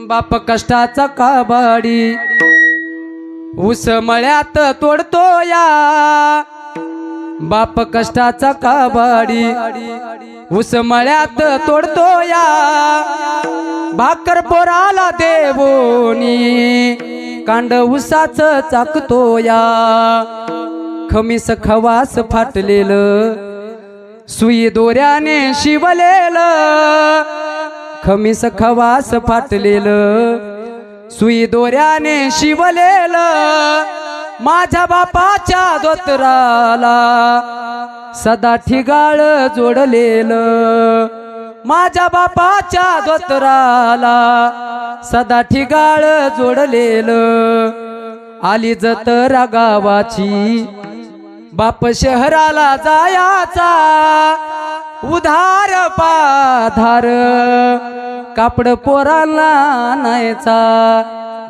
बाप कष्टाचा काबाडी ऊस मळ्यात तोडतो या। बाप कष्टाचा काबाडी ऊस मळ्यात तोडतो या। भाकर पोराला देवोनी कांड ऊसाच चाकतो या। खमीस खवास फाटलेलं सुई दोऱ्याने शिवलेलं। खमीस खवास फाटलेलं सुई दोऱ्याने शिवलेलं। माझ्या बापाच्या धोतराला सदा ठिगाळ जोडलेलं। माझ्या बापाच्या धोतराला सदा ठिगाळ जोडलेलं। आली जत्रा गावाची बाप शहराला जायाचा। उधार पाधार कापड पोराला आणायचा।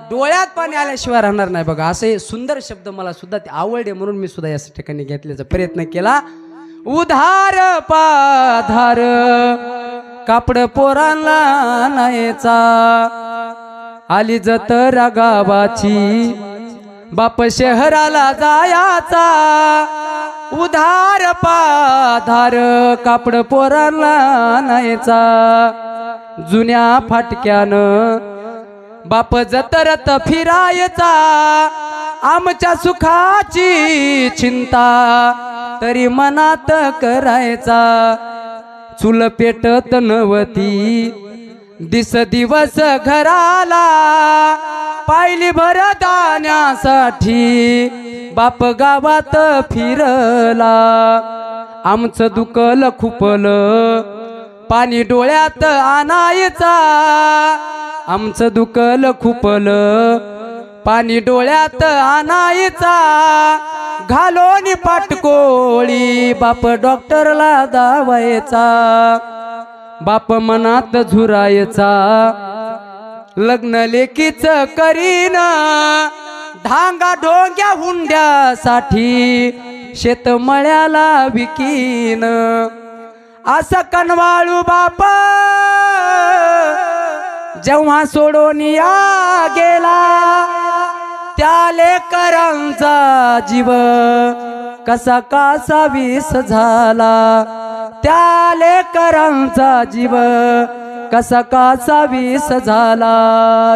डोळ्यात पाणी आल्याशिवाय राहणार नाही बघा। असे सुंदर शब्द मला सुद्धा ते आवडले म्हणून मी सुद्धा या ठिकाणी घेतल्याचा प्रयत्न केला। उधार पाधार कापड पोराला आणायचा। आली जत्रा गावाची बाप शहराला जायाचा। उधार पाधार कापड पोराला आणायचा। जुन्या फाटक्यानं बाप जत्रत फिरायचा। आमच्या सुखाची चिंता तरी मनात करायचा। चूल पेटत नवती दिस दिवस घराला। पायली भर दाण्यासाठी बाप गावात फिरला। आमचं दुखल खुपलं पाणी डोळ्यात आणायचा। आमचं दुखल खुपलं पाणी डोळ्यात आणायचा। घालोनी पाटकोळी बाप डॉक्टरला दावायचा। बाप मनात झुरायचा लग्न लेकीच करीन। धांगा ढोंग्या हुंड्यासाठी शेतमळ्याला विकीन। असं कनवाळू बाप जेव्हा सोडून या गेला। त्या लेकरांचा जीव कसा कासा विस झाला। त्या लेकरांचा जीव कसा कासा विस झाला।